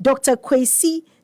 Dr.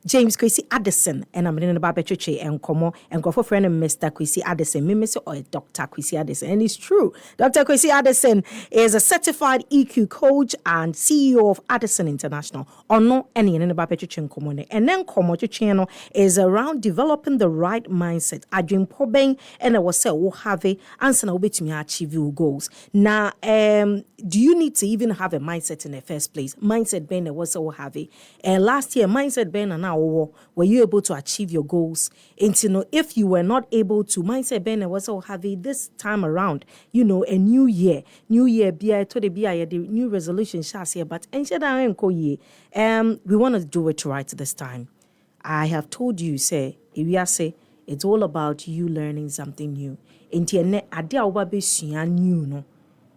James Kwesi Addison, and I'm in the Babetriche and Como and go for friend Mr. Kwesi Addison, Mimis or Dr. Kwesi Addison. And it's true. Dr. Kwesi Addison is a certified EQ coach and CEO of Addison International. Or no any in the Babetriche and Como. And then Como channel is around developing the right mindset. I dream probing and I was say, oh, have a answer now to me achieve your goals. Now, do you need to even have a mindset in the first place? Mindset being was so heavy. And last year, mindset being and now were you able to achieve your goals? And you know, if you were not able to, mindset being was so heavy this time around, you know, a new year, be to the new resolution here, but we want to do it right this time. I have told you, say, if you say it's all about you learning something new.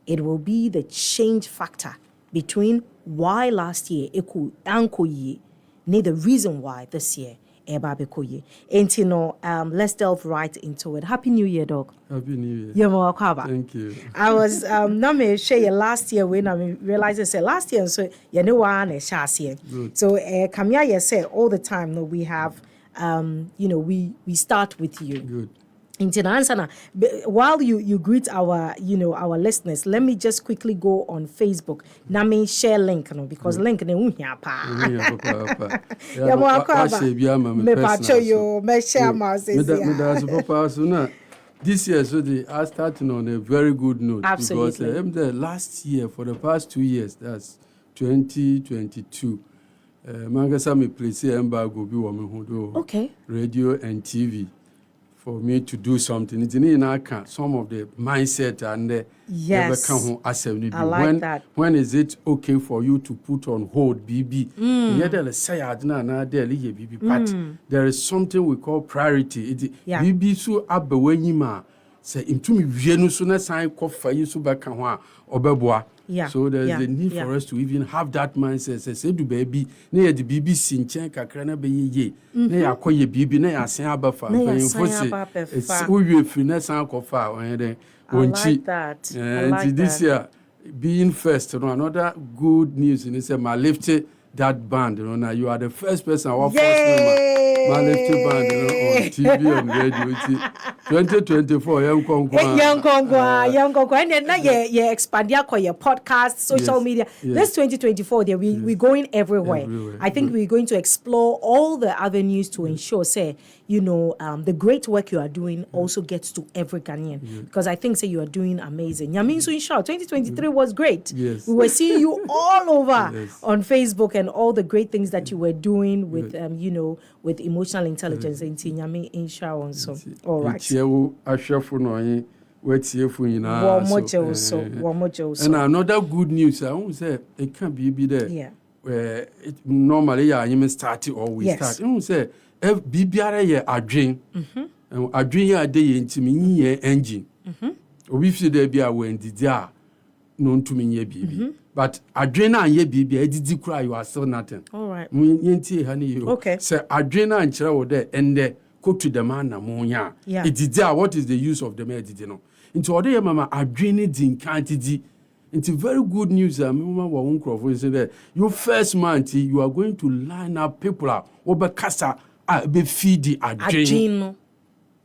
It will be the change factor between why last year need the reason why this year and you know, let's delve right into it. Happy New Year, dog. Happy New Year. You're welcome. Thank you. I was not me share last year when I realized I said last year, so you know one is year. So Kamia you say all the time, no, we have you know, we start with you. Good. While you greet our, you know, our listeners, let me just quickly go on Facebook. Na me share link, no, because link ne unya pa. Ya mo akwa me pacho yo me share ma say. This year, so I starting on a very good note. Absolutely. Because the last year, for the past 2 years, that's 2022. Mangasa me place embargo bi wo me hodo. Okay. Radio and TV. For me to do something, it's in some of the mindset and the yes. I like that. When is it okay for you to put on hold BB? There is something we call priority. BB so abewenyima say intumi wienu so na san kofa yi so beka ho a obeboa. So there's a need for us to even have that mindset. Say do baby, na the BBC nchen kakra na be ye. Na yakoye bibi na yasen abafa. It's who you free na san kofa onye like that. And this year being first, you know, another good news in say my lifted that band, you know, now you are the first person our first member. My lifted band, you know, on TV and radio. 2024, young Kongwa. And now you expand your podcast, social media. This 2024, we're going everywhere. I think we're going to explore all the avenues to ensure, say, you know, the great work you are doing also gets to every Ghanaian. Because I think, say, you are doing amazing. I mean, so in short, 2023 was great. Yes. We were seeing you all over on Facebook and all the great things that you were doing with, you know, with emotional intelligence and in shower. So, all right. And another good news, I won't say it can't be there. Yeah. Where it normally you start or we start. I won't say BBR ye adwin. And adwin ye ade into me engine. We feel there be a when did known to me ye baby. But adwin and ye baby, I did cry, you are still nothing. All right. Okay. So adwin and chira there and there go to the man ammonia. Yeah. It did what is the use of the medicine? Into other mama adwin din quantity. It's very good news. Your first month, you are going to line up people over casa be feed the adrenaline.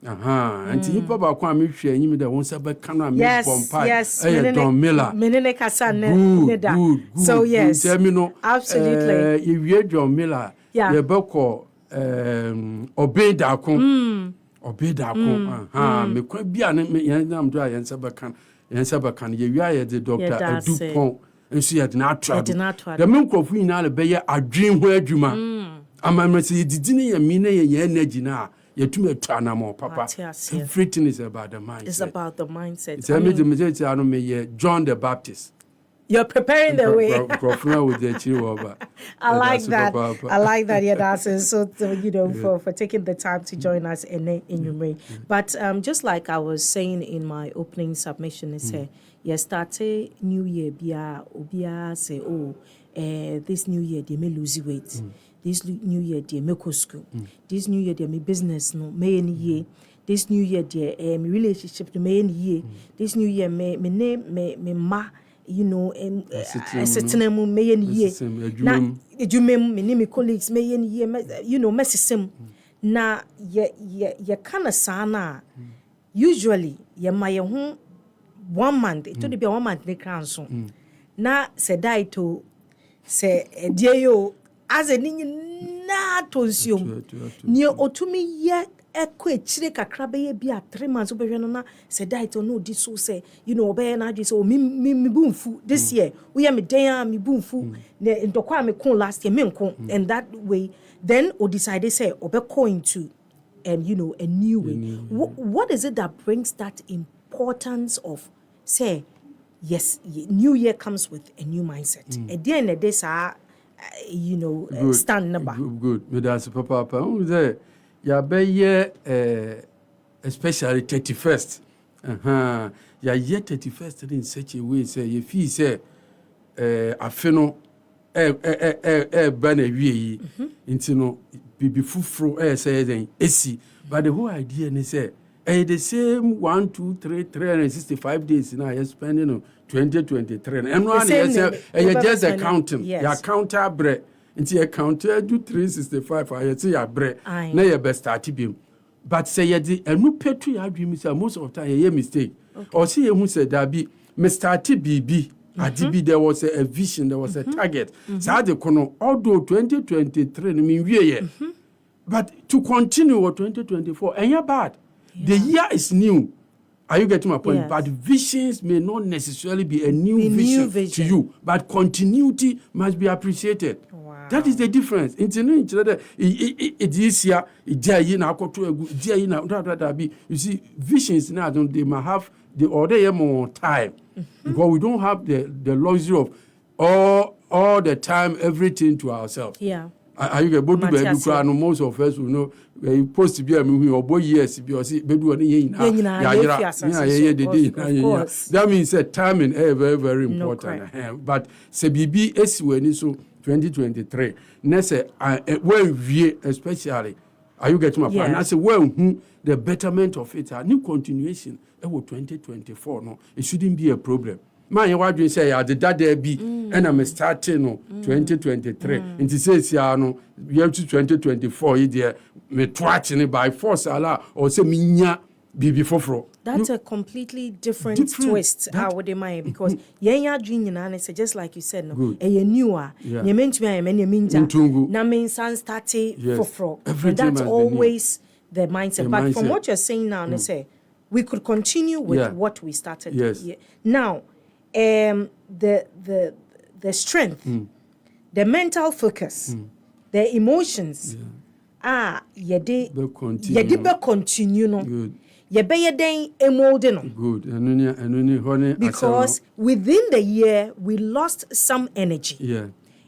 And you papa kwa me hwe anyim da won sabe kana me bompa Don Miller. Menene kasa ne da. So yes. Tell me no. Absolutely. You hear Don Miller. You beko obeda kon. Obeda kon. Me kwa bia ne yanam do ayen sabe kan. Yen sabe kan ye wi the doctor Adupon. Enso ye de na atwa. The men krofu nyina le be ye adwen ho adwuma. Amamese didi ne ye mi ne ye energy na. Papa. Everything is about the mindset. It's about the mindset. John the Baptist. You're preparing the way. I like that. I like that. Yeah, that's it. So, you know, for taking the time to join us in your way. But just like I was saying in my opening submission, say, start a new year, Obia say, this new year they may lose weight. This new year, dear, me go school. This new year, dear, me business no may any year. This new year, dear, me relationship no may any year. This new year, me name me ma setena me ye na edwumem me ni me colleagues me ye mesesem na ye kana sana usually ye ma ye ho 1 month it to be 1 month ne kran so na se dai to se die yo as a ni na to nsuom ni otumi ye eko echire kakra be ye bia 3 months obehwe no na se dai to no di so say obey na adwe so me bumfu this year we am den me bumfu ne ndokwa me kon last year me nkon and that way then o decide say obeko into a new way. What is it that brings that importance of say yes, new year comes with a new mindset. At the end of this stand number. Good. Me that's papa. Say ya be especially 31st. Ya year 31st in such a way say you feel say afeno bana wie into no be fufro say then esi but the whole idea is say the same 1 2 3 365 days now you spending on 2023 and one is just accounting your counter bre into your counter do 365 I say your bre na your best start bim but say you di enu petu ya dream say most of the time you mistake or see you say that be me start bb there was a vision, there was a target. So the kono although 2023 mean we but to continue with 2024 and you're bad. The year is new. Are you getting my point? Yes. But visions may not necessarily be a new vision to you, but continuity must be appreciated. Wow. That is the difference. You see, visions now they might have the order more time. Because we don't have the luxury of all the time, everything to ourselves. Yeah. Are you going to be most of us will know supposed to be a movie or boy years because that means that timing is very, very important. But CBB is when it's 2023. Next, when we especially, are you getting my point? And I say, well, the betterment of it, a new continuation. 2024 no it shouldn't be a problem man you want to say I did that there be and I'm starting no 2023 into says ya no year to 2024 there me twatching by force ala or say minya bibi foforo. That's a completely different twist how would mind because yenya dream na say just like you said no e newer you meant me am any minja na mean san start foforo and that's always the mindset but from what you're saying now they say we could continue with what we started. Yes. Now, the strength, the mental focus, the emotions, yede continue no. Good. Yebe den emolding no. Good. Because within the year we lost some energy. Yeah.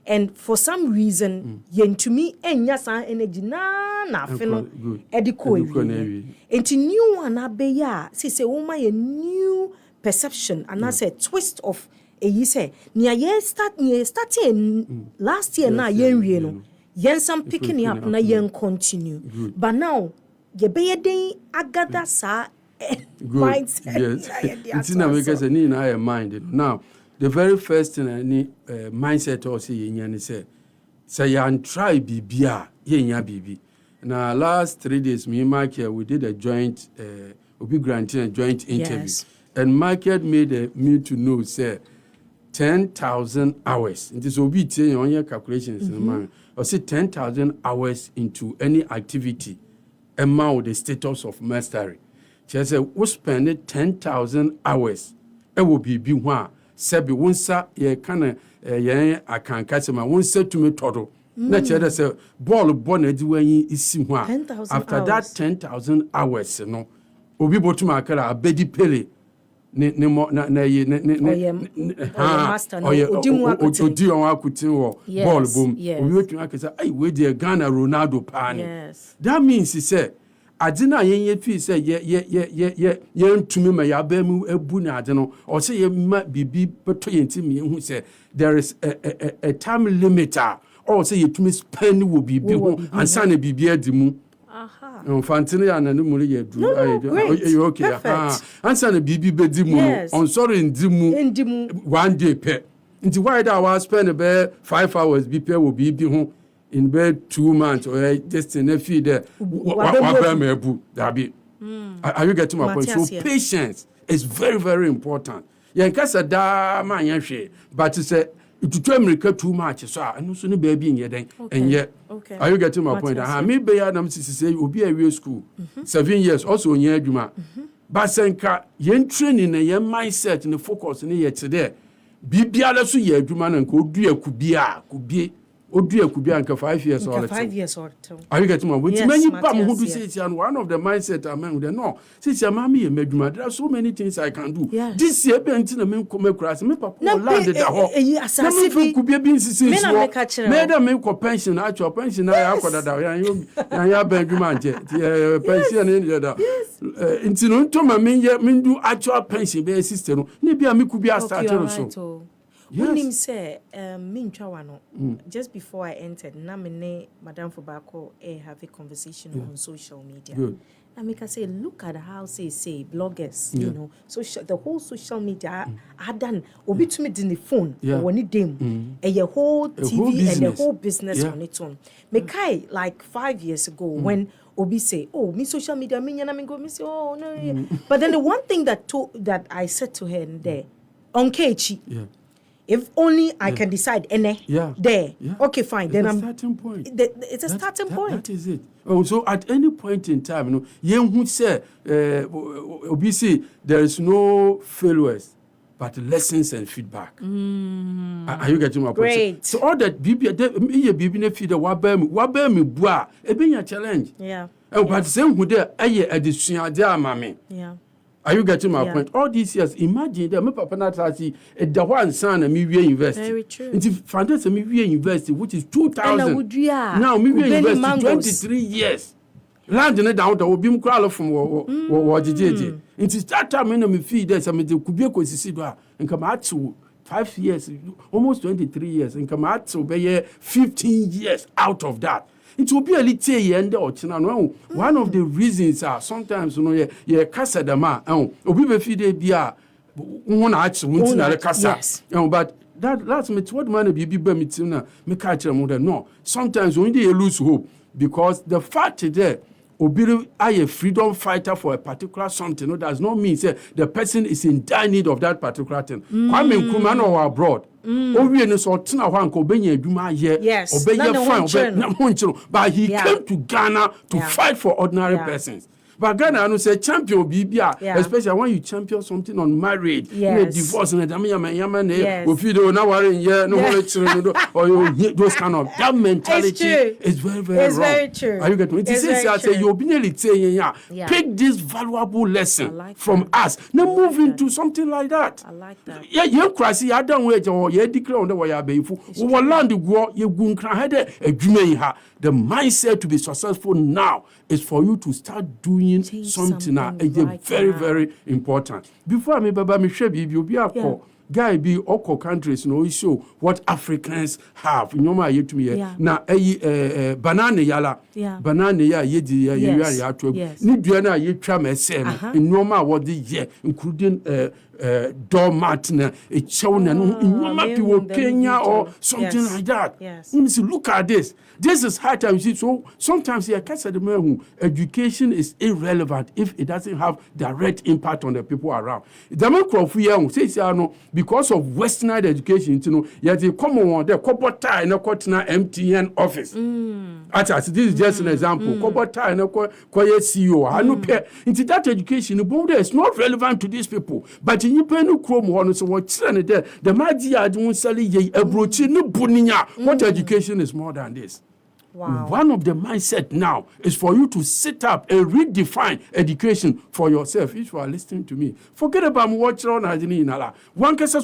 And for some reason, to me, enya sa energy na feno ediko ewi. Enti new one abeya, say woman a new perception and I say twist of you say near year starting last year na yen wie no. Yen some picking up na yen continue. But now ye be den agada sa mindset. Yes. It's na make say ni na your mind. Now the very first thing any mindset or say yen say yan try bibia yen bibi. Now last 3 days me and Mike here we did a joint we granted a joint interview. Yes. And Market made me to know say 10,000 hours. It is obi say on your calculations in man. Or say 10,000 hours into any activity amount the status of mastery. She said we spend 10,000 hours. It will be one. Sebi wonsa ye kana ye akanka se ma wonsa tumi todo na chere say ball na di wan isi ho a after that 10,000 hours no obi botuma akara abedi pele ne ye master no odi on akutin wo ball boom obi botuma akasa ai we dey Ghana Ronaldo pan. That means he say adina yen fi say ye ntumi ma ya ba mu ebu na ade no o say ye ma bibi beto yentimi hu say there is a time limiter or say you tumi spend will bibi ho ansa na bibi adi mu Fantini and the Muli, you okay. Answer the BB Bedimu, on sorry in Dimu, 1 day pay. Into why that was spend about 5 hours, be paid will be home in bed 2 months or just in a feed there. Are you getting my point? So patience is very, very important. Yeah, because da man, but to say, to tell me too much, so I know soon baby in your day, and yet, are you getting my point? I may be Adam to say, will be a real school, 7 years, also in year Juma. But Senka, yen training a young mindset in the focus in the year today. Bibiala so ye Juma and could be a could be Odu could be anka 5 years or 5 years or 2. Are you getting my point? Many people who do say, and one of the mindset among them, no, since your mommy and Medjuma, there are so many things I can do. This year, Benton and men come across me, papa, landed the whole. Assassin could be a business. Made a make a pension, actual pension. I got that. I have Benjamin, pension in the other. Into Toma mean do actual pension, be a sister. Maybe I could be a starter so. Yes. Say, just before I entered, Namine, Madame Fobako, have a conversation on social media. Good. I make her say, look at how say bloggers, you know, the whole social media are done. Obi to me in the phone, or when it dim, and your whole TV and the whole business on its own. Mekai, like 5 years ago, when Obi say, oh, me social media, me and I go, me say, oh no, but then the one thing that I said to her in there, on Kechi, if only I can decide, there. Okay, fine. Then I'm starting point. It's a starting point. That is it. Oh, so at any point in time, you know, yen who say, obviously there is no failures, but lessons and feedback. Are you getting my point? Great. So all that BB feed wabe me bua, it be a challenge. Yeah. But same who there, addition, mami. Yeah. Are you getting my point? All these years, imagine that my papa Natasi, the one son and me university. Very true. It's foundation me university, which is 2000. Now me university 23 years. Land in it down to be crowd from what JJ. It's that time when me feed there, some of the Kubiako Sisidua and come out to 5 years, almost 23 years, and come out to be 15 years out of that. It will be a little end or one of the reasons are sometimes, you know, yeah, casa de ma, obi be feed bia, one actually won't not a casa. But that's me, what man be mitina, me catch them. No, sometimes only you lose hope because the fact is there. Obi are a freedom fighter for a particular something. No, does not mean say the person is in dire need of that particular thing. Kwame Nkrumah or abroad. Obi no so tina hwan ko benya adwuma ye. Obey fine, but he came to Ghana to fight for ordinary persons. But Ghana, I know say champion Bibia, especially when you champion something on marriage, divorce, and those kind of that mentality is very, very wrong. Very true. Are you getting it? It says say you'll be nearly saying, pick this valuable lesson from us. Now move into something like that. I like that. Yeah, you crazy. I don't wait or you declare on the way I be for. Land the war, you gun had a the mindset to be successful now is for you to start doing something very, very important. Before me, Baba, me share you be a call. Guy be all countries no show what Africans have. You know my to me na banana yala banana ya yedi ya to ni duana ye twa me sem in normal what the year including doormat na a chow na no in Kenya or something like that. Look at this. This is hard time. See, so sometimes I can't say the man who education is irrelevant if it doesn't have direct impact on the people around. The man say because of westernized education, you know, yet the common one, the corporate tie in a MTN office. This is just an example. Corporate tie in a CEO. I know into that education, it's not relevant to these people. But in Yupen Chrome one, so what's there? The Madia don't sell ye a brochi no buninya. What education is more than this? Wow. One of the mindset now is for you to sit up and redefine education for yourself. If you are listening to me, forget about watching on Hadini. One can say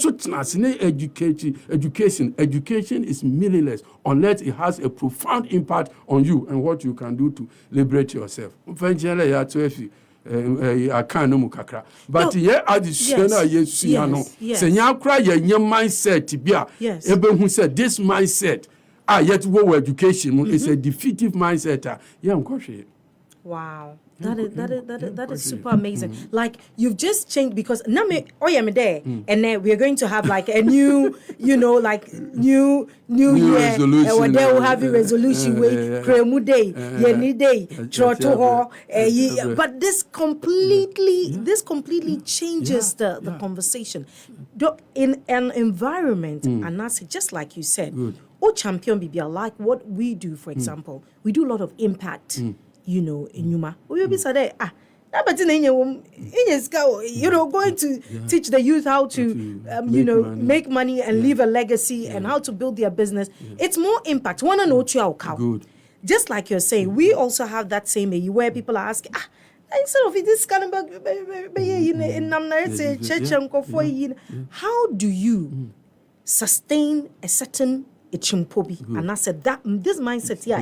education is meaningless unless it has a profound impact on you and what you can do to liberate yourself. I can't know kakra. But yeah, additional yes, your mindset. Yes. Who said this mindset. Yet education is a defeative mindset. Yeah, I'm cautious. Wow. That is super amazing. Like you've just changed because now me there and then we're going to have like a new, like new year resolution. And there we'll have a resolution with Kremu Day, Yeni Day, Troto. But this completely changes the conversation. In an environment, and that's just like you said, champion BBL, like what we do, for example, we do a lot of impact. In Yuma. We be said, going to teach the youth how to, make money and leave a legacy and how to build their business. It's more impact. Wanna know Good. Just like you're saying, we also have that same where people are asking, instead of this kind of how do you sustain a certain and I said that this mindset here,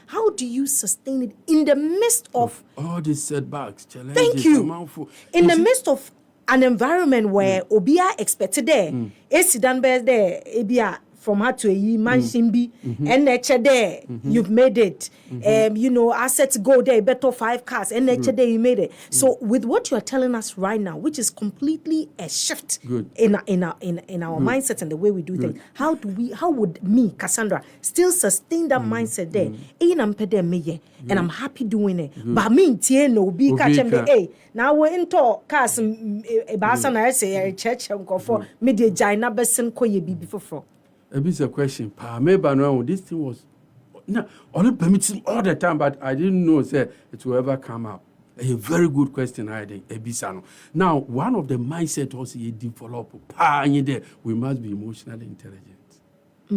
how do you sustain it in the midst of all these setbacks, challenges? Thank you. In the midst of an environment where Obia expected there, Esidan bears there, Ebia from her to a man shimbi, and nature there, you've made it. Assets go there, better 5 cars, and nature there, you made it. So with what you are telling us right now, which is completely a shift in our mindset and the way we do things, how would me, Cassandra, still sustain that mindset there? And I'm happy doing it. But me, no be catching now we're into cars, a basan, I say, church, for media, Jaina Besson, Koye be before. A question. Maybe this thing was only permitting all the time, but I didn't know it will ever come up. A very good question, I think. Now, one of the mindset also you develop. We must be emotionally intelligent. But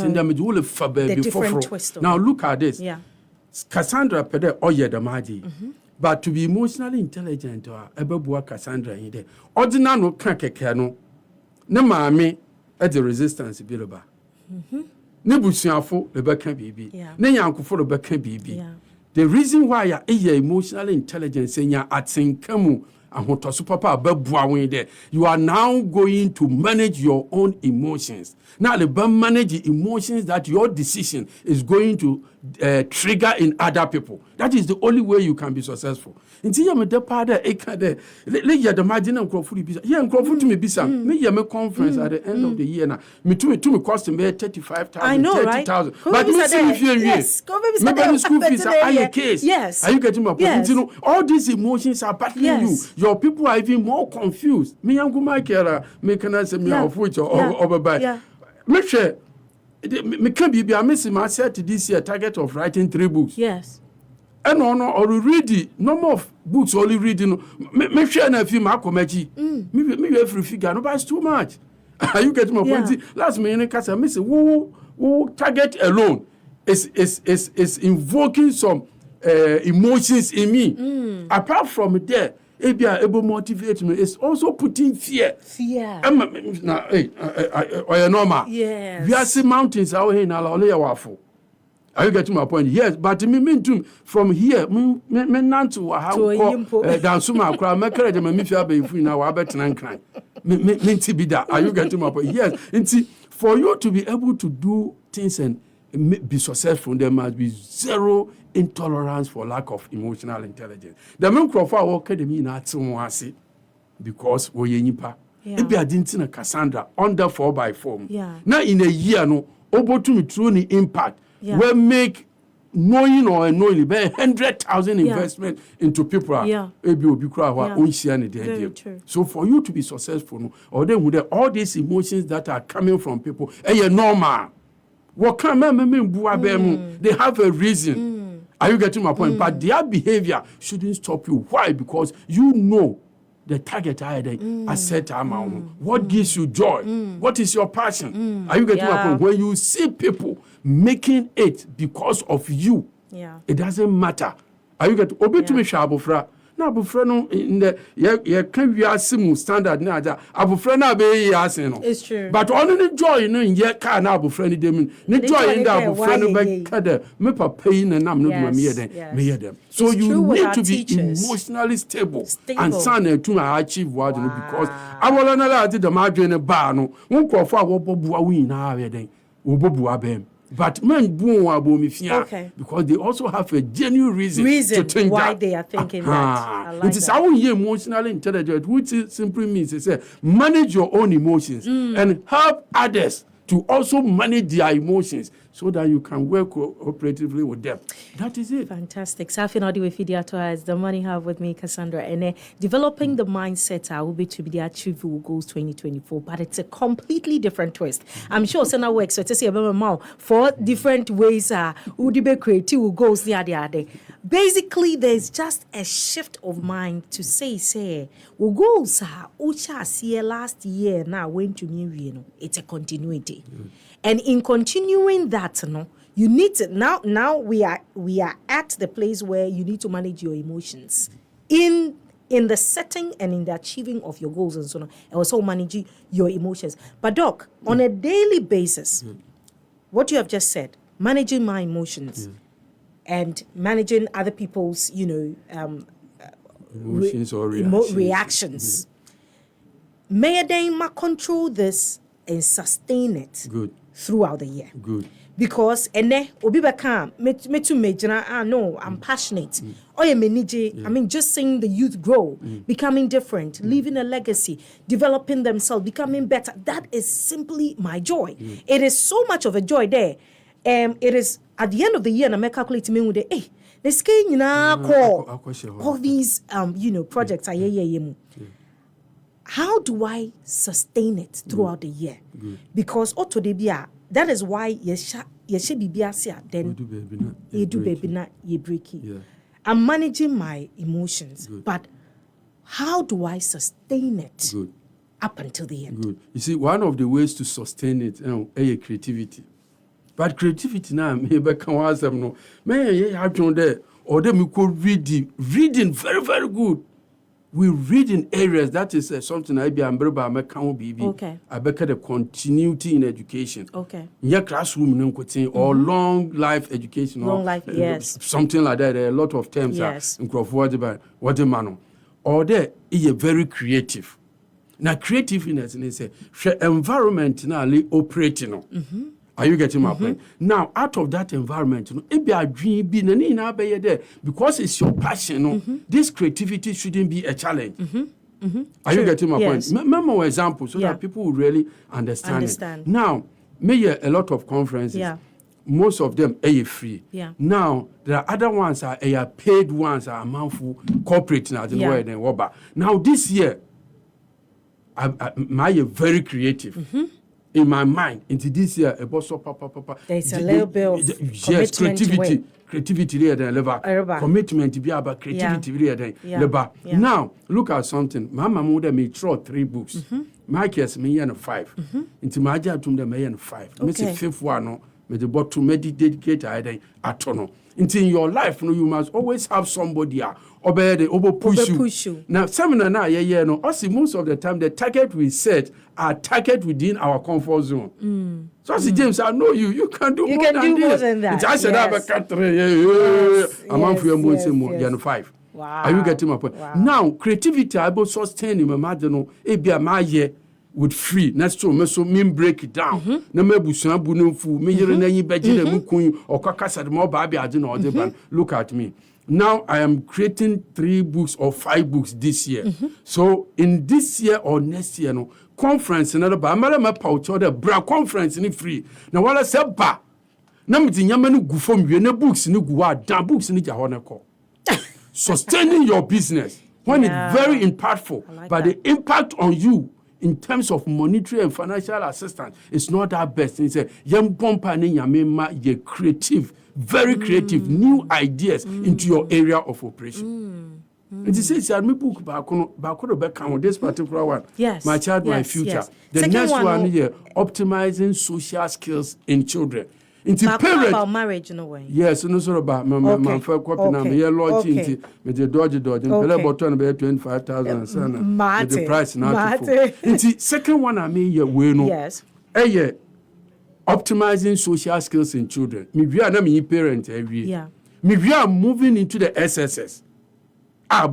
in the different twist. Now look at this. Yeah. Cassandra pede the magic. But to be emotionally intelligent, Cassandra in there. Ordinary no no. Ne maame at the resistance biloba. Ne busuafo le beka bibi. Ne yankofo le beka bibi. The reason why you are emotionally intelligent and you are atinkamu ahotoso papa ababua wen there. You are now going to manage your own emotions. Now the manage the emotions that your decision is going to trigger in other people. That is the only way you can be successful. Until you the part that the margin and crowfood bisa. Yeah, crowfood to me bisa. Me ya me conference at the end of the year now. Me to me cost me 35,000, I know, 30,000. Right? But me see if you yes, maybe school fees are your case. Yes. Are you getting my point? Yes. You know, all these emotions are battling you. Your people are even more confused. Me yangu Michael, me can say me of which or by. Make sure me can be missing myself to this year target of writing 3 books. Yes. And or read number of books only reading. Make sure na film akomeji. Me every figure no but it's too much. Are you getting my point? Last minute case me say who target alone is invoking some emotions in me. Apart from there, able motivate me. It's also putting fear. Now, normal. Yes. We are see mountains out here in Waffle. Are you getting my point? Yes, but me mean to from here, me nanto how down suma cry, me carry them me feel be free now. I bet and cry. Me be that. Are you getting my point? Yes. And see, for you to be able to do things and be successful, there must be zero intolerance for lack of emotional intelligence. The men Crawford work academy in Atsumwasi because we nipa. If I didn't see Cassandra under 4x4. Now in a year, no, over to me truly impact. We make knowing or unknowingly 100,000 investment into people. So for you to be successful, or then with all these emotions that are coming from people, normal. What can they have a reason. Are you getting my point? But their behavior shouldn't stop you. Why? Because you know the target a set amount. What gives you joy? What is your passion? Are you getting my point? When you see people making it because of you, it doesn't matter. Are you getting obi to me shabofra? Na abofra no in the ye can we asimu standard na aja abofra na be yasin no. It's true. But only the joy no in ye car na abofra ni dem ni joy in the abofra no be kada me papa yi na nam no do me hear them. So it's you need to be emotionally stable. And son to achieve what because awola na la the madwene ba no won krofo a wo bobu awi na awe den wo bobu abem. But men because they also have a genuine reason to think why that. they are thinking that. I like it is how you emotionally intelligent, which simply means manage your own emotions and help others to also manage their emotions so that you can work cooperatively with them. That is it. Fantastic. Safi Nadi with Fidiato as the Money Hub with me, Cassandra. And developing the mindset will be to be the achievable goals 2024, but it's a completely different twist. I'm sure Sena works so to say about 4 different ways would be creative goals the other. Basically, there's just a shift of mind to say, we goals Ucha see last year now went to me, it's a continuity. And in continuing that, you need to now we are at the place where you need to manage your emotions in the setting and in the achieving of your goals and so on, and also managing your emotions. But Doc, on a daily basis, what you have just said, managing my emotions and managing other people's, emotions or reactions. May I control this and sustain it throughout the year. Good. Because obi beka me to major no, I'm passionate. I mean, just seeing the youth grow, becoming different, leaving a legacy, developing themselves, becoming better. That is simply my joy. It is so much of a joy there. It is at the end of the year, and I calculate me with the skin all these projects. How do I sustain it throughout the year? Because that is why you should be then you do baby na you break it. I'm managing my emotions, but how do I sustain it up until the end? Good. You see, one of the ways to sustain it is creativity. But creativity now, maybe can was no. May I have there or them you could reading very, very good. We read in areas that is something I be umbrella okay. I bet the continuity in education. Okay. Yeah, classroom or long life education. Long life, yes. Something like that. There are a lot of terms. Yes. What the man. Or there is very creative. Now creativeness is a environment now operating. Are you getting my point? Now, out of that environment, it be a dream, be there because it's your passion. This creativity shouldn't be a challenge. Are you getting my point? Remember an example so that people will really understand it. Now, a lot of conferences. Most of them are free. Now, there are other ones are paid ones are amountful corporate now this year, I very creative. In my mind, into this year, there's a little bit of creativity there, commitment to be about creativity there. Now, look at something. My mother may throw 3 books. My case, me and 5. Into my job, to them, me and 5. Miss the 5th one, me the bottom medicate I don't. In your life, you must always have somebody push you. Now, seminar now, most of the time the target we set are target within our comfort zone. So I see James, I know you can do more than this. I said I have a country. I'm 5. Wow. Are you getting my point? Wow. Now, creativity I will sustain in my mother with free. That's true. Me so mean break it down. Na me busan bu no fu. Me yere na yin beje na mu kun okaka de mo ba bia de na ode ban. Look at me. Now I am creating 3 books or 5 books this year. So in this year or next year no conference na ba mara ma pa ucho de bra conference ni free. Na wala se ba. Na me nyama no gu fom wie na books ni gu wa dan books ni ja ho na ko. Sustaining your business when it's very impactful, like but that. The impact on you in terms of monetary and financial assistance, it's not that best. It's a young company, you're creative, very creative, new ideas into your area of operation. And he says, "I book back on this particular one. Yes, my child, my future." Yes. The Second next one here, optimizing social skills in children. Into parents about marriage in a way. Yes, no sort about my first copy now. Me launch into with the dodge. Pele button be 25,000 sana. With the price now. Into second one I mean you we know. Yes. Optimizing social skills in children. Me we are na me parent every. Yeah. Me we are moving into the SSS.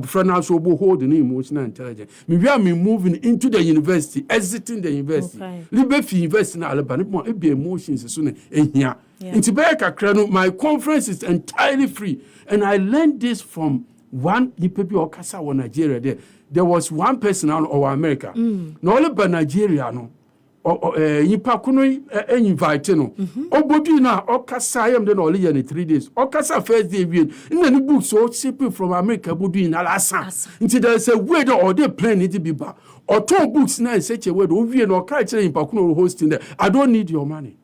For now, so hold the emotional intelligence. Maybe I'm moving into the university, exiting the university. Liberty University now, but it be emotions as soon as here. Yeah. In Tibet, my conference is entirely free. And I learned this from one Nipepi or Kasa or Nigeria. There was one person out of America. No, only by Nigeria, no. Nipa kuno invite no. Obodu na okasa yam de no only in 3 days. Okasa first day we. In the book so shipping from America bodu in alasa. Until there is a way that or they plan it to be back. Or 2 books now in such a way that we no carry in Pakuno hosting there. I don't need your money.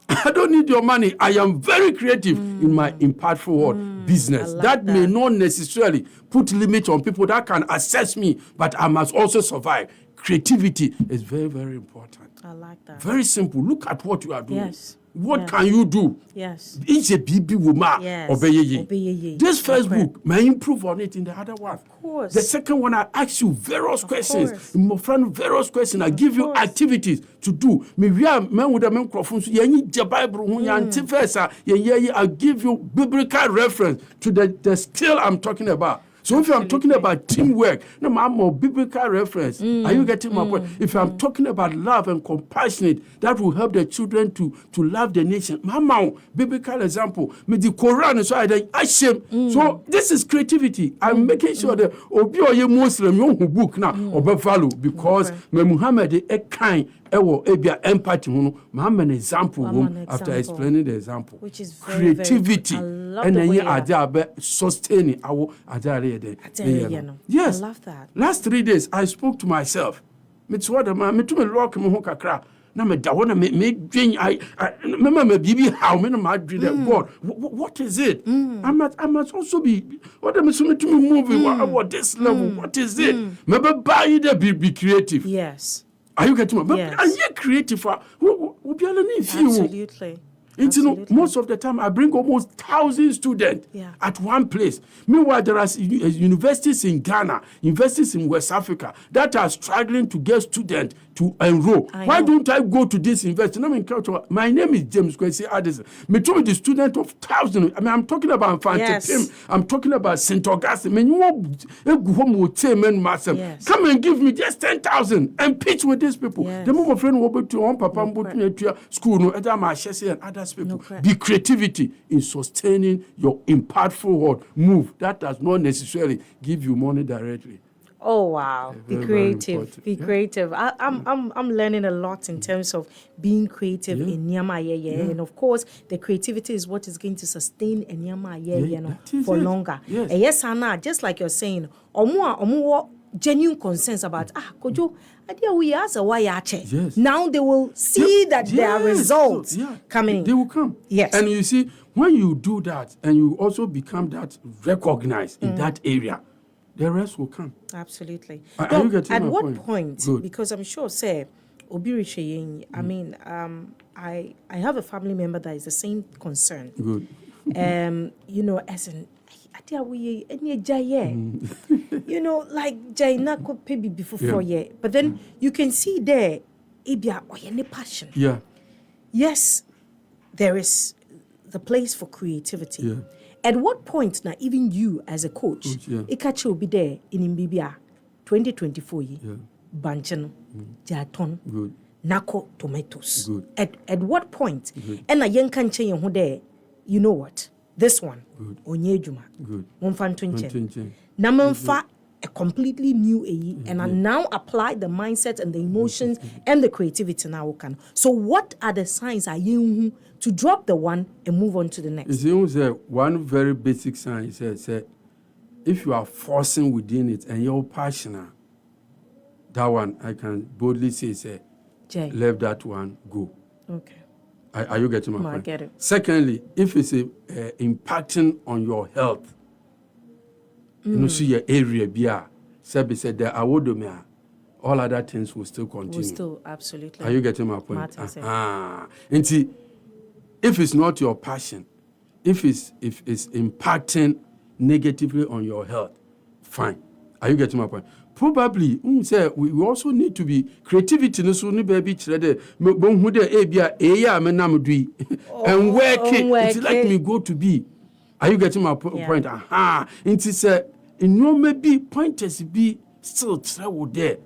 I don't need your money. I am very creative in my impactful word business. That may not necessarily put limit on people that can access me, but I must also survive. Creativity is very, very important. I like that. Very simple. Look at what you are doing. Yes. What can you do? Yes. It's a BB woman. Yes. Obey. This first book may improve on it in the other one. Of course. The second one, I ask you various questions. Course. My friend, various questions. I give you activities to do. Maybe I with the microphone. You need the Bible. I give you biblical reference to the skill I'm talking about. So if I'm talking about teamwork, no, I'm more biblical reference. Are you getting my point? If I'm talking about love and compassionate, that will help the children to love the nation. Mama, biblical example. Me the Quran is why I shame. So this is creativity. I'm making sure that obi or ye Muslim you who book now obe value because me Muhammad e kind ewo ebia empathy no Muhammad example after explaining the example. Which is very, creativity and then you sustain our yes. I love that. Last 3 days I spoke to myself. Me to what me to me lock me ho kakra. Na me da wona me dream I remember me bibi how me no my dream God. What is it? I must also be what am I so to me moving what this level? What is it? Me buy the be creative. Yes. Are you getting me? Yes. And you creative for we be alone feel. Absolutely. Most of the time, I bring almost 1,000 students at one place. Meanwhile, there are universities in Ghana, universities in West Africa that are struggling to get students to enroll. Why don't I go to this university? My name is James Kwesi Addison. Me told the student of 1,000. I mean, I'm talking about Fanti I'm talking about St. Augustine. Come and give me just 10,000 and pitch with these people. The moment friend will be to one papa school no and others people. Be creativity in sustaining your impactful word move. That does not necessarily give you money directly. Oh wow! Be creative. Be creative. I'm learning a lot in terms of being creative in Nyama and of course the creativity is what is going to sustain Nyama for longer. Yes, Anna. Just like you're saying, omo genuine concerns about Kojo. Yes. Now they will see that there are results coming. They will come. Yes. And you see, when you do that and you also become that recognized in that area, the rest will come. Absolutely. Are you getting at my what point? Good. Because I'm sure, say, Obiriche, I mean, I have a family member that is the same concern. Good. You know, as in, you know, like Jaina could maybe before 4 years, but then you can see there, passion. Yeah. Yes, there is the place for creativity. Yeah. At what point now, even you as a coach, Ikachi will be there in Mbibia 2024 Banchano, Jaton, Nako tomatoes. Good. At what point? And a young canche who there, you know what? This one, Onyejuma, Good. Namanfa a completely new AE, and I now apply the mindset and the emotions and the creativity now can. So what are the signs are you to drop the one and move on to the next? You see, one very basic sign is if you are forcing within it and you're passionate, that one I can boldly say, let that one go. Okay. Are you getting my point? I get it. Secondly, if it's impacting on your health, you know, see your area, Sebi said there are all other things will still continue. Will still, absolutely. Are you getting my point? And see, if it's not your passion, if it's impacting negatively on your health, fine. Are you getting my point? Probably, we also need to be creativity. No, so baby, and work it. It's like me go to be. Are you getting my point? It is maybe pointers be still travel there.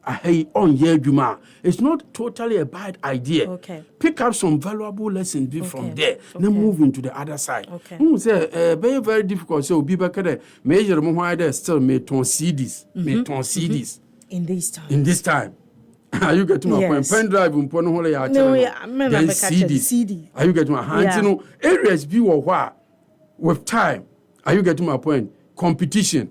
on Yejuma. It's not totally a bad idea. Okay. Pick up some valuable lessons from there. Okay. Then move into the other side. Okay. Say very, very difficult. So be back there. Major why there still may ton CDs. May ton CDs. In this time. In this time. Are you getting my point? Pen drive in Pono Hole ya. No, then CD. Are you getting my hand? You know, areas be or what with time. Are you getting my point? Competition.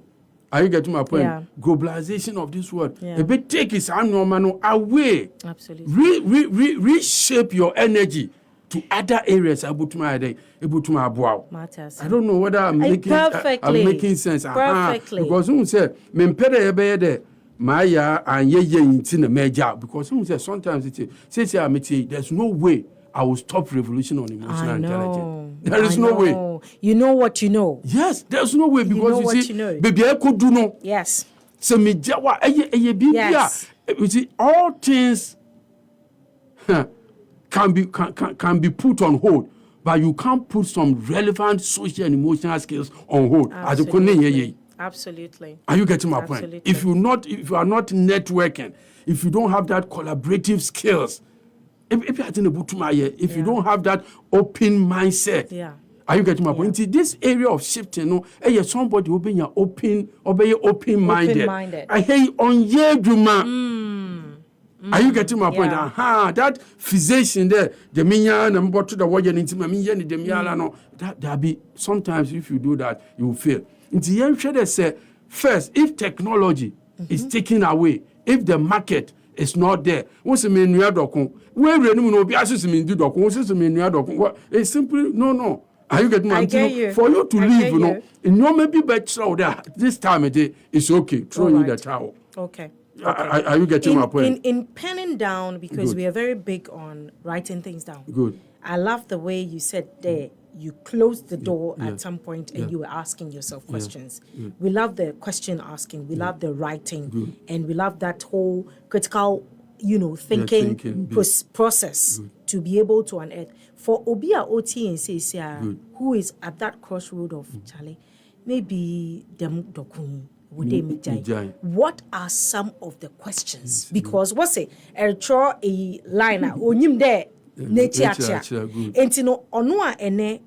Are you getting my point? Yeah. Globalization of this world. Yeah. A bit take its normal away. Absolutely. Reshape your energy to other areas. I don't know whether I'm making sense. Perfectly. Because someone say, Maya and ye in a major. Because someone says sometimes there's no way I will stop revolution on emotional intelligence. There is no way. You know what you know. Yes, there's no way because you see, baby, I could do no. Yes. So me jawa yes. You see, all things can be put on hold, but you can't put some relevant social and emotional skills on hold. Absolutely. Are you getting my point? If you are not networking, if you don't have that collaborative skills. If you don't have that open mindset, are you getting my point? This area of shifting, somebody will be open-minded. I hear on Yejuma. Are you getting my point? That physician there, the minyan and what to the warrior into my minyan, the mialano, that be sometimes if you do that, you will fail. Into young traders say, first, if technology is taken away, if the market is not there, what's the main dokun? Where no be assessing do dokun, what's the main dokun? It's simply no. Are you getting my point? For you to leave, in your maybe better that this time of day it's okay. Throw you the towel. Okay. Are you getting my point? In penning down, because we are very big on writing things down. Good. I love the way you said there. You closed the door at some point and you were asking yourself questions. We love the question asking. We love the writing. And we love that whole critical, thinking process to be able to unearth. For Obia OT and Cecia, who is at that crossroad of Charlie, maybe them dokun. What are some of the questions? Because what's it? A line onyim there. Entino onua ene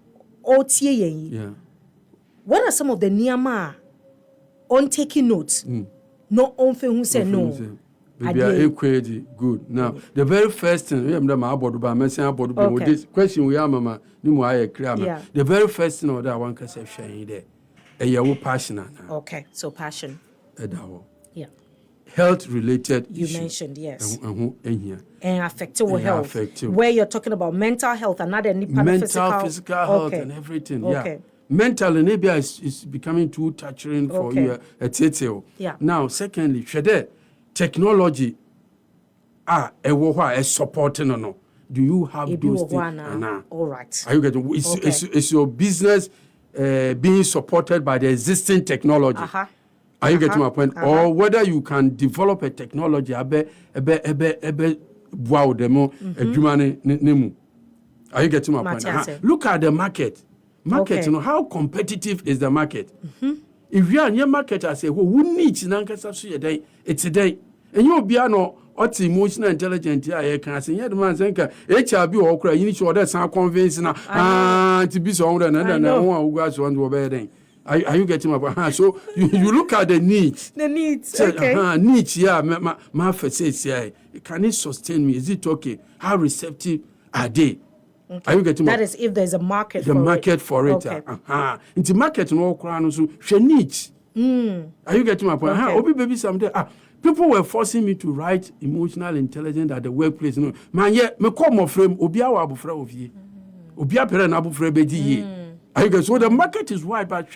otie yen. What are some of the niyama on taking notes? No on who say no. Good. Now, the very first thing we have this question we are mama the very first thing that one can say sharing there. A passion. Okay, so passion. Yeah. Health related you issues. Mentioned, yes. And affected health. Where you're talking about mental health and not any part of physical health and everything. Yeah. Mental and maybe is becoming too touching for you. Yeah. Now, secondly, technology is supporting or no. Do you have those things? All right. Are you getting is your business being supported by the existing technology? Are you getting my point? Or whether you can develop a technology Are you getting my point? Look at the market. How competitive is the market? If you are in your market, I say, who needs it's a day. And you'll be what's emotional intelligence I can say, yeah, the man saying, HRB or cry, you need to order some convincing to be so and who goes on to obey. Are you getting my point? So you look at the needs. The needs. Okay. Needs, yeah. My says, yeah. Can it sustain me? Is it okay? How receptive are they? Okay. Are you getting that? Is if there's a market. The market for it. Okay. Into market no crown so she needs. Are you getting my point? Obi baby someday. People were forcing me to write emotional intelligence at the workplace. No, man, yeah, me call my friend Obia wa abufra ovi. Obia pere na abufra beji ye. So the market is wide, but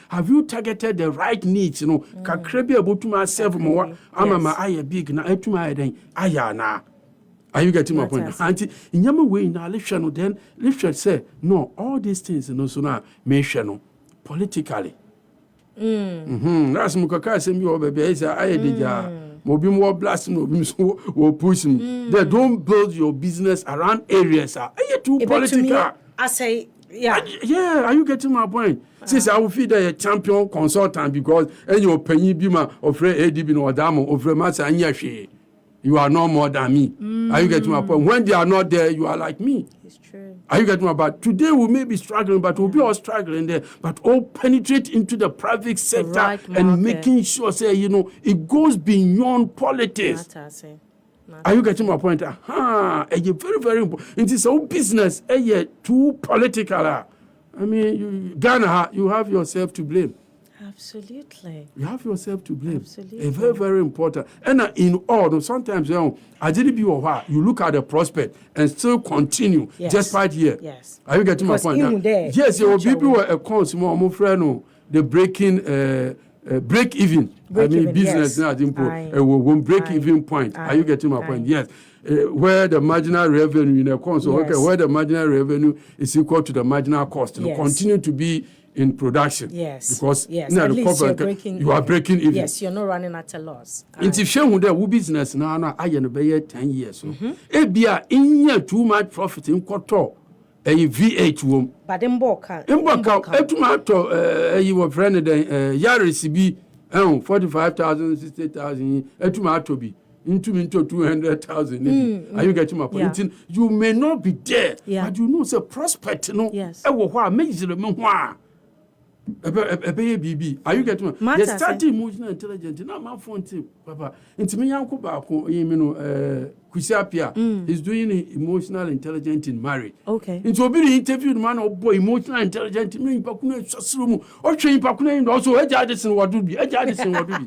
have you targeted the right needs? Kakrebi about to myself more. I'm a big na to my then. Ayana. Are you getting my point? Auntie, in your way now, then Lifshon say, no, all these things, so now, mention politically. That's Mukaka send you over, baby. I did Mobi more blast, will push him. They don't build your business around areas. Are you too political? I say, yeah, are you getting my point? Since I will feed a champion consultant because and your penny bima of ADB no damo of Remasa and Yashi. you are no more than me. Are you getting my point? When they are not there, you are like me. It's true. Are you getting my point? Today we may be struggling, but we'll be all struggling there. But all penetrate into the private sector and making sure, say, it goes beyond politics. Are you getting my point? It's very, very important. It is all business. Too political. I mean, Ghana, you have yourself to blame. Absolutely. You have yourself to blame. Absolutely. It's very, very important. And in all, sometimes, I didn't be over. You look at the prospect and still continue despite here. Yes. Are you getting my point? Yes, there will be people a consumer, friend, the breaking break even. Business now, won't break even point. Are you getting my point? Yes. Where the marginal revenue in a console, where the marginal revenue is equal to the marginal cost, continue to be in production. Yes. Because at least you are breaking even. Yes, you're not running at a loss. If you there business now, I am 10 years. Ebia in too much profit in quarter. A V8 wom. But in Boka, you were friend Yaris be 45,000, 60,000, tomato be into 200,000. Are you getting my point? You may not be there, but you know, it's a prospect, Yes. Are you getting my? They start emotional intelligence. Now my phone tip, Papa. Into me, Uncle Bako, Kusiapia is doing emotional intelligence in marriage. Okay. Into be interviewed man or boy, emotional intelligence, me Pakuna Sasrumu, or train Pakuna, and also Edison what do be, Edison what do be.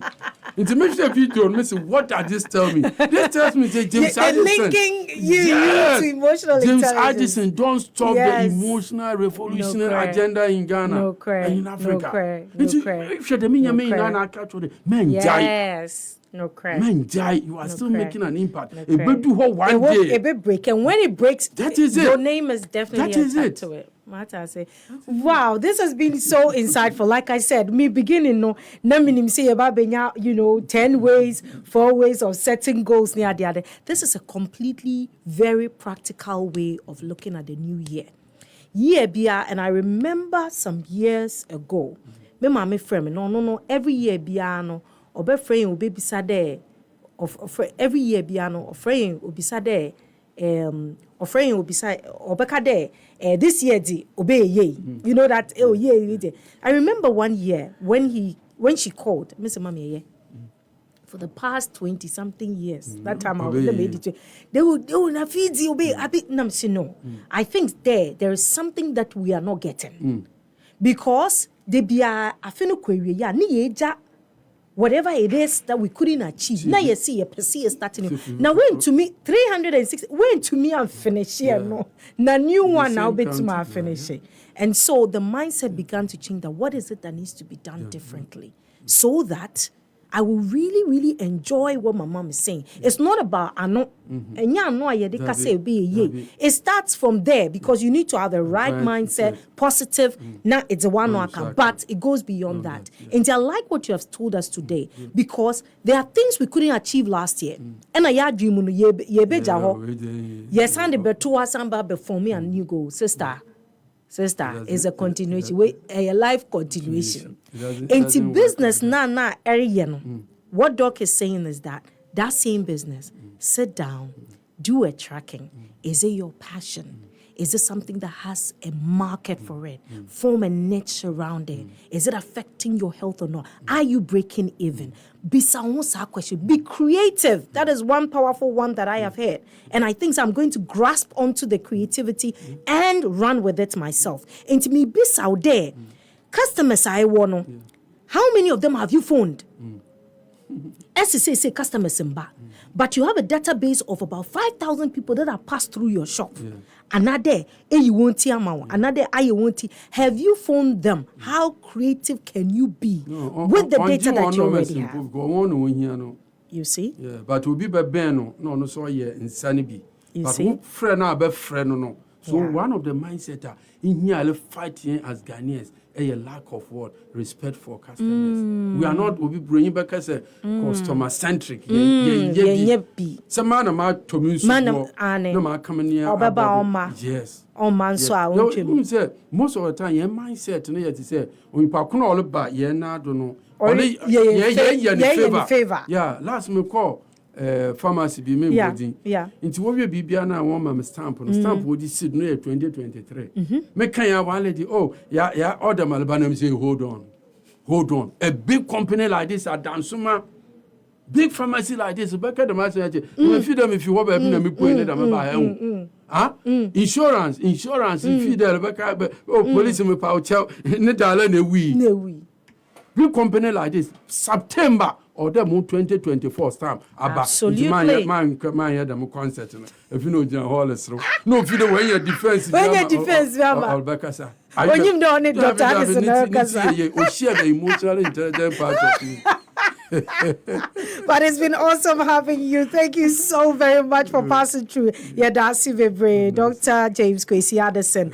Into me, video, Miss, what does this tell me? This tells me that James Addison. Linking you to emotional James intelligence. Addison, don't stop the emotional revolutionary agenda in Ghana and in Africa. Yes. No crack. Men die, you are still making an impact. It will do one day. It will break, and when it breaks, that is your name is definitely attached to it. Wow, this has been so insightful. Like I said, me beginning no, say about 10 ways, 4 ways of setting goals near the other. This is a completely very practical way of looking at the new year. And I remember some years ago, me mama friend, no, every year no. Obe frame will be beside there of every year piano or frame will be beside there or frame will be beside obeka there this year di obey ye you know that I remember one year when she called Mr. Mami for the past 20 something years that time I was they would have feed you obey a bit no I think there is something that we are not getting because they be a afino query ya ni eja whatever it is that we couldn't achieve. Now you see, you starting. Now when to me 360, when to me I'm finishing. No, now new one now be to my finishing. And so the mindset began to change. That what is it that needs to be done differently, so that I will really, really enjoy what my mom is saying. It's not about it starts from there because you need to have the right mindset, positive. Now it's a one but it goes beyond that. And I like what you have told us today because there are things we couldn't achieve last year. And I dream yes, and the betua samba before me and you go, sister, is a continuation, a life continuation. Into business na area. What Doc is saying is that same business, sit down, do a tracking. Is it your passion? Is it something that has a market for it? Form a niche around it. Is it affecting your health or not? Are you breaking even? Be creative. That is one powerful one that I have heard. And I think I'm going to grasp onto the creativity and run with it myself. And to me, be out there. Customers I want. How many of them have you phoned? As you say customers in back. But you have a database of about 5,000 people that have passed through your shop. Another, you won't another, I won't. Have you phoned them? How creative can you be with the data that you already have? You see? Yeah, but we'll be Ben, no, so insanity. But who friend no. So one of the mindset in here fighting as Ghanaians. A lack of what respect for customers. We are not bringing back as a customer centric. Some man about to music. No man coming here. Yes. Most of the time, your mindset to say when you park all about ye na don't know. Favor. Yeah, last me call pharmacy be me body. Yeah. Into what we be na one ma stamp no stamp would sit no 2023. Me can ya one lady yeah order malbanam say hold on. A big company like this at Dansuma, big pharmacy like this, back at the master, feed them if you want to me put them by insurance, feed them back police me power chow, ne dollar ne we. Big company like this, September or the 2024 stamp. Absolutely. Man, had them concert. If you know, John Hollis, no, if you know when your defense, when you don't need Dr. Addison, share the emotional intelligent part of you. But it's been awesome having you. Thank you so very much for passing through. Yadasi Vebre, Dr. James Kwesi Addison.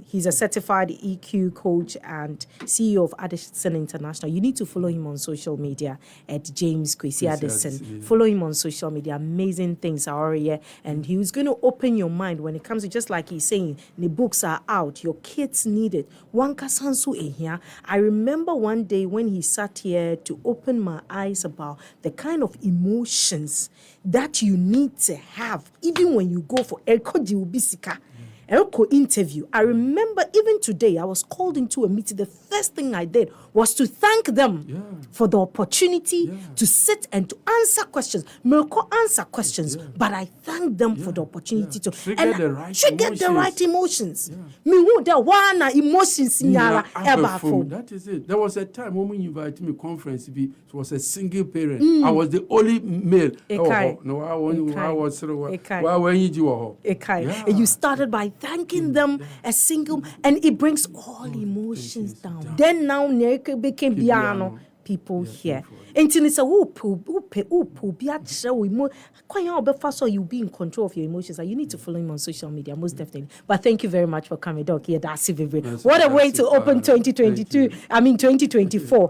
He's a certified EQ coach and CEO of Addison International. You need to follow him on social media at James Kwesi Addison. Follow him on social media. Amazing things are already here. And he was going to open your mind when it comes to, just like he's saying, the books are out. Your kids need it. I remember one day when he sat here to open my eyes about the kind of emotions that you need to have even when you go for interview. I remember even today I was called into a meeting. The first thing I did was to thank them for the opportunity to sit and to answer questions. Milko answer questions, but I thank them for the opportunity to trigger the right emotions. Me who the one emotions in yara ever. That is it. There was a time when you invited me conference. It was a single parent. I was the only male. You started by thanking them as single, and it brings all emotions down. Then now became piano people here. Until it's a you'll be in control of your emotions. And you need to follow him on social media, most definitely. But thank you very much for coming, Doc. What a way to open 2024.